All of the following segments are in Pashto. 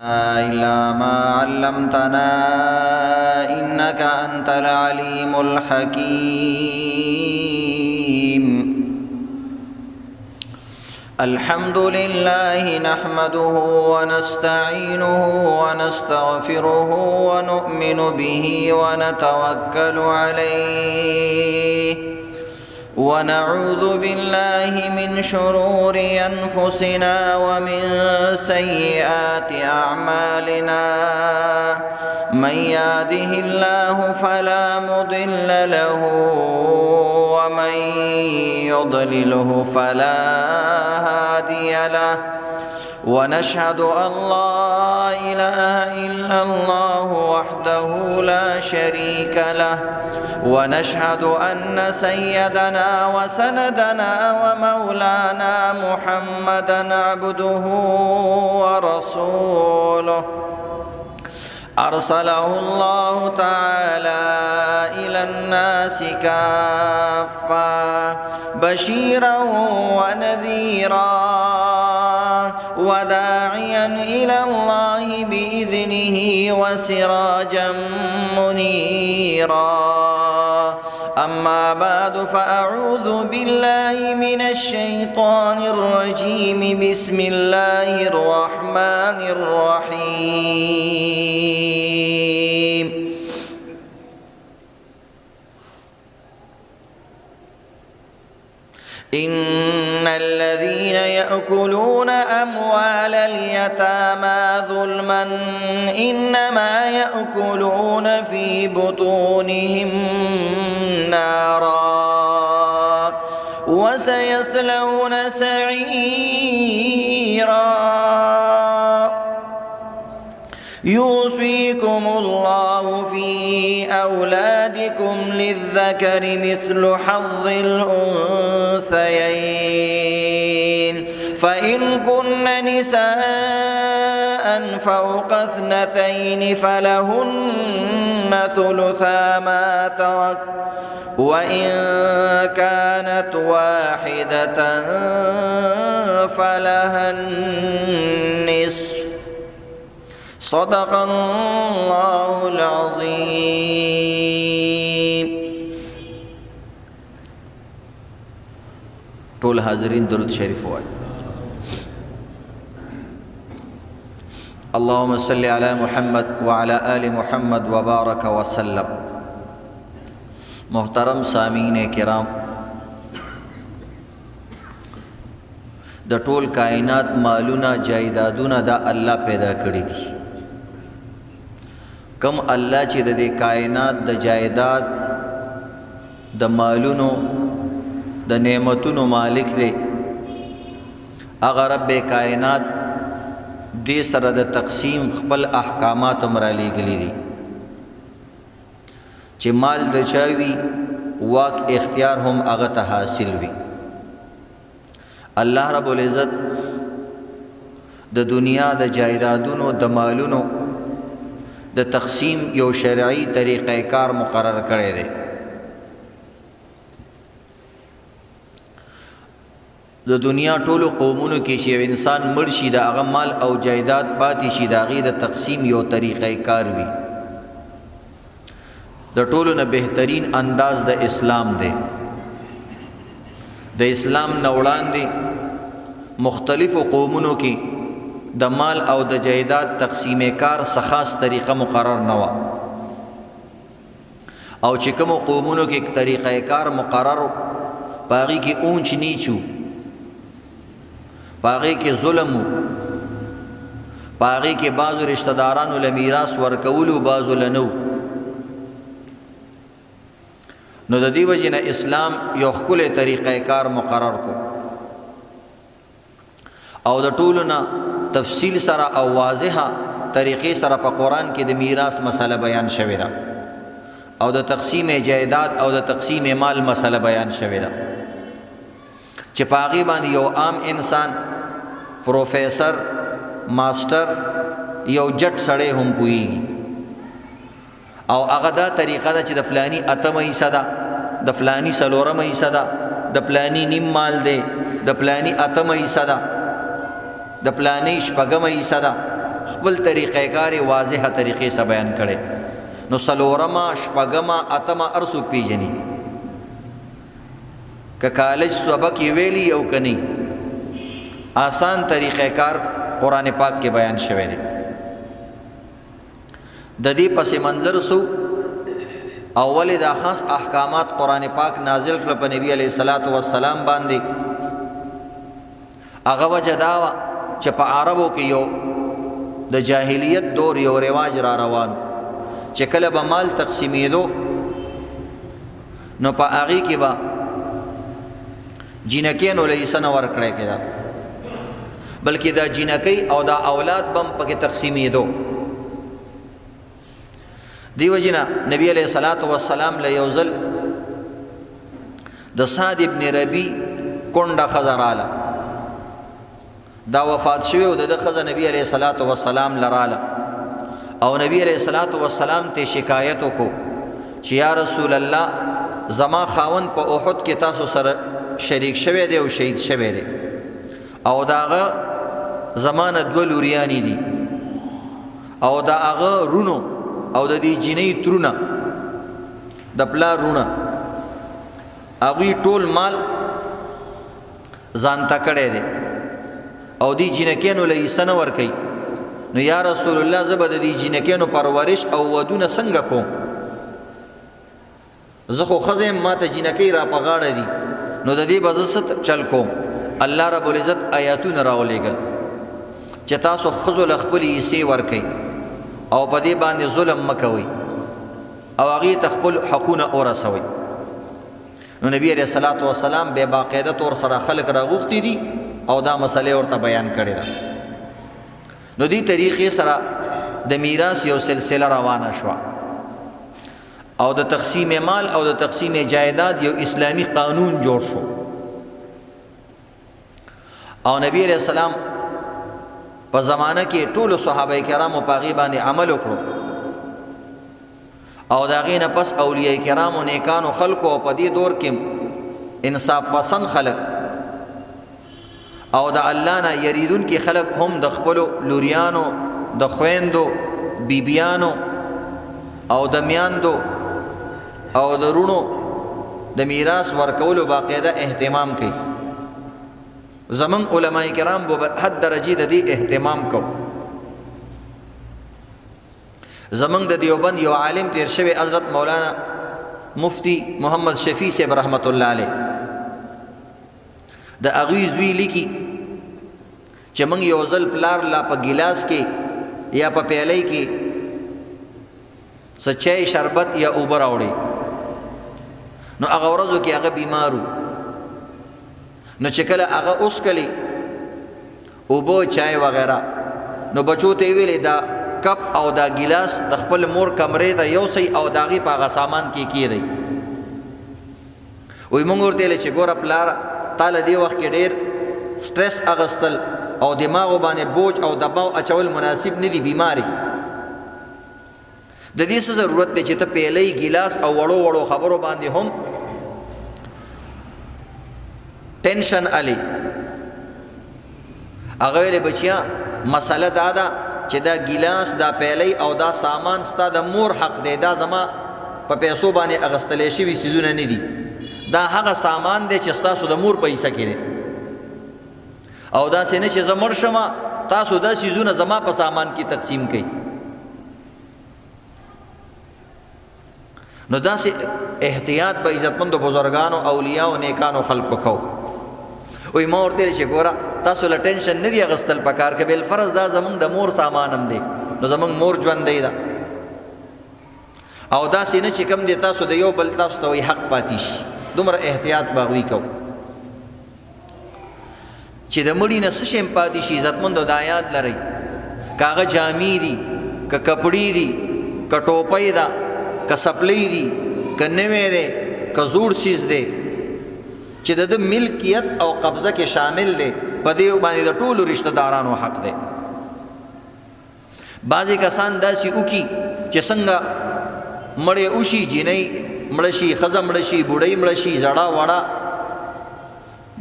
إلا ما علمتنا إنك أنت العليم الحكيم. الحمد لله نحمده ونستعينه ونستغفره ونؤمن به ونتوكل عليه ونعوذ بالله من شرور أنفسنا ومن سيئات أعمالنا. من يهده الله فلا مضل له ومن يضلله فلا هادي له. ونشهد أن لا إله إلا الله وحده لا شريك له. ونشهد أن سيدنا وسندنا ومولانا محمدًا عبده ورسوله أرسله الله تعالى إلى الناس كافة بشيرا ونذيرا وداعيا إلى الله بإذنه وسراجا منيرا. أما بعد فأعوذ بالله من الشيطان الرجيم. بسم الله الرحمن الرحيم. إن الذين يأكلون أموال اليتامى ظلما إنما يأكلون في بطونهم نارا وسيصلون سعيرا. يوصيكم الله في أولادكم للذكر مثل حظ الأنثيين. فإن كن نساء فوق اثنتين فلهن ثلثا ما ترك وإن كانت واحدة فلها النصف. صدق الله العظيم. طول حاضرین درود شریف وای. اللهم صل على محمد وعلى آل محمد وبارك وسلم. محترم سامعین کرام، د ټول کائنات مالونه جایدادونه دا الله پیدا کړی دي. کم الله چې د کائنات د جایداد د مالونو د نعمتونو مالک دی، هغه رب کائنات دې سره د تقسیم خپل احکامات هم را لېږلي دي چې مال د چا وي واک اختیار هم هغه ته حاصل وي. الله رب العزت د دنیا د جایدادونو د مالونو د تقسیم یو شرعي طریقہ کار مقرر کړی دی. د دنیا ټولو قومونو کې چې یو انسان مړ شي د هغه مال او جایداد پاتې شي، د هغې د تقسیم یو طریقہ کار وي. د ټولو نه بهترین انداز د اسلام دی. د اسلام نه وړاندې مختلفو قومونو کې د مال او د جایداد تقسیم کار څه خاص طریقه مقرر نه وه، او چې کومو قومونو کې طریقه کار مقرر په هغې کې اونچ نیچ و، په هغې کې ظلم و، په هغې کې بعضو رشته دارانو له میراث ورکولو بعضو له نه و. نو د دې وجې نه اسلام یو ښکلی طریقه کار مقرر کو، او د ټولو نه تفصیل سره او واضحه طریقې سره په قرآن کې د میراث مسله بیان شوې ده، او د تقسیم جایداد او د تقسیم مال مسله بیان شوې ده چې په هغې باندې یو عام انسان، پروفیسر، ماسټر، یو جټ سړی هم پوهېږي، او هغه دا طریقه ده چې د فلانی اتمه حصه ده، د فلانی څلورمه حصه ده، د پلانی نیم مال دی، د پلانی اتمه حصہ ده، د پلانی شپږمه حصہ ده، خپل طریقې کار واضحه طریقې سره بیان کړي. نو څلورمه شپږمه اتمه هر څوک پیژني که کالج سبق یې ویلي او که نه آسان طریقې کار قرآن پاک کې بیان شوی دی. د دې پس منظر سو اول دا خاص احکامات قرآن پاک نازل کړل په نبی علیہ الصلوۃ والسلام باندې. هغه وجه دا وه چې په عربو کې یو د جاهلیت دور یو رواج را روان چې کله به مال تقسیمېدو نو په هغې کې به جینکیانو له حصه نه ورکړی کېده بلکې دا جینکۍ او دا اولاد به هم پکې تقسیمېدو. دیو جنا نبی علیہ الصلوۃ والسلام له یو ځل د سعد ابن ربی کونډه ښځه راله دا وفات شوی او د ښځه نبی علیہ الصلوۃ والسلام لراله او نبی علیہ الصلوۃ والسلام ته شکایت وکړو چې یا رسول الله زما خاوند په احد کې تاسو سره شریک شوی دی او شهید شوی دی او داغه زمانه دوه لوریانی دي او دا هغه رونو او د دې جینۍ ترونه د پلار رونه هغوی ټول مال ځان ته کړی دی او دې جینکیانو له حصه نه ورکوي. نو یا رسول الله زه به د دې جینکیانو پرورش او ودونه څنګه کوم؟ زه خو ښځه یم ما ته جینکۍ را په غاړه دي نو د دې به زه څه چل کوم؟ الله رب العزت آیاتونه راولېږل چې تاسو ښځو له خپلې حصې ورکوئ او په دې باندې ظلم مه کوئ او هغې ته خپل حقونه ورسوئ. نو نبی علیہ الصلوۃ والسلام بے باقاعده طور سره خلق راغوښتي دي او دا مسئله ورته بیان کړې ده. نو دې طریقې سره د میراث یو سلسله روانه شوه او د تقسیم مال او د تقسیم جایداد یو اسلامی قانون جوړ شو او نبی علیہ السلام په زمانه کې ټولو صحابه کرامو په هغې باندې عمل وکړو او د هغې نه پس اولیاء کرامو نیکانو خلکو او په دې دور کې انصاف پسند خلک او د الله نه یریدونکي خلک هم د خپلو لوریانو د خویندو بیبیانو او د میاندو او د رونو د میراث ورکولو باقاعده اهتمام کوي. زمون علماء کرام به حد درجه د دې اهتمام کو. زمون د دیوبند یو عالم تیر شوی حضرت مولانا مفتی محمد شفیع صاحب رحمت الله علیه د هغوی زوی لیکي چې موږ یو ځل پلار لا په ګیلاس کې یا په پیالۍ کې څه چای شربت یا اوبه راوړي نو هغه ورځو کې هغه بیمارو نو چې کله هغه اوسکلی اوبه چای وغیره نو بچو ته یې ویلې دا کپ او دا ګیلاس د خپل مور کمرې ته یوسئ او د هغې په هغه سامان کې کیږدئ. وایي موږ ورته ویلې چې ګوره پلاره تا له دې وخت کې ډېر سټرس اخیستل او دماغو باندې بوج او دباو اچول مناسب نه دي بیماري د دې څه ضرورت دی چې ته پیلۍ ګیلاس او وړو وړو خبرو باندې هم ټینشن علي. هغه ویلې بچیا مسله دا ده چې دا ګیلاس دا پیلۍ او دا سامان ستا د مور حق دی دا زما په پیسو باندې اخیستلی شوي څیزونه نه دي دا هغه سامان دی چې ستاسو د مور په حصه کې دی او داسې نه چې زه مړ شمه تاسو دا څیزونه زما په سامان کې تقسیم کړئ. نو داسې احتیاط به عزتمندو بزرګانو اولیاءو نیکانو خلقو کو. وی ما ورته چې ګوره تاسو له ټینشن نه دی اخیستل پکار که بالفرض دا زمونږ د مور سامان هم دی نو زمونږ مور ژوندی ده او داسې نه چې کم دی تاسو د یو بل تاسو ته وایي حق پاتې شي دومره احتیاط به هغوی کو چې د مړي نه څه شی هم پاتې شي. عزتمندو دا یاد لرئ که هغه جامې دي که کپړې دي که ټوپۍ ده که سپلۍ دي که نوی دی که زوړ څیز دی چې د ده ملکیت او قبضه کې شامل دی په دې باندې د ټولو رشته دارانو حق دی. بعضې کسان داسې وکړي چې څنګه مړې وشي جینۍ مړه شي ښځه مړه شي بوډۍ مړه شي زړه وړه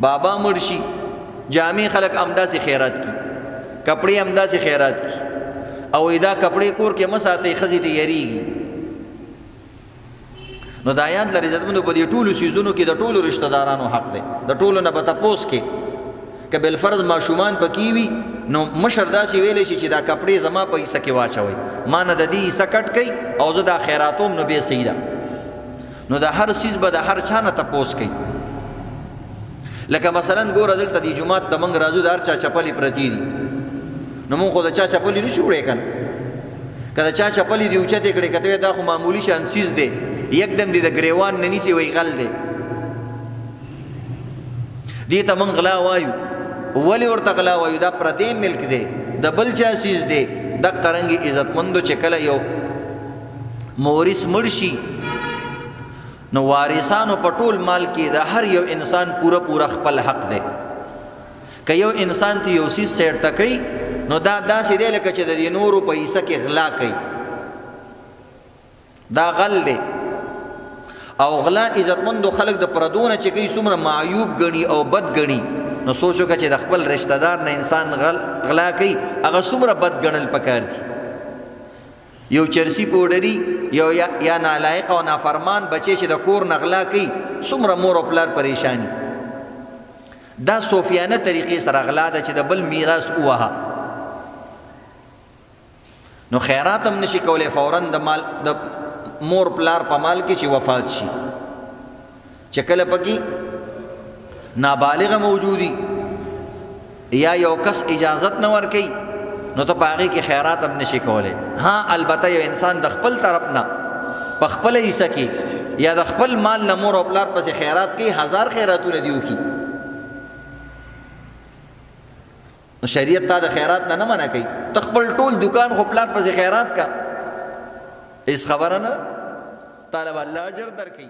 بابا مړ شي جامې خلک همداسې خیرات کړي کپړې همداسې خیرات کړي او دا کپڑے کور کې مساته خزي ته یریږي. نو د آیات لري عزتمندو په دې ټولو سیزونو کې د ټولو رشتہ دارانو حق دی، د ټولو نه به تپوس کې که بالفرض ماشومان پکې وي نو مشر داسې ویلی شي چې دا کپړې زما په حصه کې واچوئ، ما نه د دې حصه کټ کوي او زه دا خیراتوم نو بیا صحیح ده. نو د هر څیز به د هر چا نه تپوس کوي. لکه مثلا ګوره دلته دې جومات ته موږ راځو د هر چا چپلې پرتې دي، نو موږ خو د چا چپلې نه شو وړی که نه، که د چا چپلې دې اوچتې کړې که ته دا خو معمولي شان څیز دی، یکدم دې د ګریوان نه نیسي وایي غل دی، دې ته موږ غلا وایو. ولې ورته غلا وایو؟ دا پردی ملک دی، د بل چا څیز دی. دغه رنګې عزتمندو چې کله یو مورث مړ شي نو وارثانو په ټول مال کې د هر یو انسان پوره خپل حق دی. که یو انسان ته یو څیز سیټ ته کوي نو دا داسې دی لکه چې د دې نورو په حصه کې غلا کوي، دا غل دی. او غلا عزتمندو خلک د پردونه چې کوي څومره معیوب ګڼي او بد ګڼي، نو سوچو که چې د خپل رشتہ دار نه انسان غلا کوي هغه څومره بد ګڼل پکار دي. یو چرسی پوډري یو یا نالایق او نافرمان بچی چې د کور نه غلا کوي څومره مور او پلار پریشانی. دا صوفیانه طریقې سره غلا ده چې د بل میراث ووهه. نو خیرات هم نشي کولی فوراً د مال د مور پلار په مال کې چې وفات شي، چې کله پکې نابالغه موجودی یا یو کس اجازت نه ورکوي نو ته په هغې کې خیرات هم نشي کولی. ها البته یو انسان د خپل طرف نه په خپله حصه کې یا د خپل مال نه مور او پلار پسې خیرات کوي، 1000 خیراتونه دي وکړي، نو شریعت تا د خیرات نه منع کوي. ته خپل ټول دکان خو پلار پسې خیرات کا، هیڅ خبره نه، طالب الله اجر درکوي.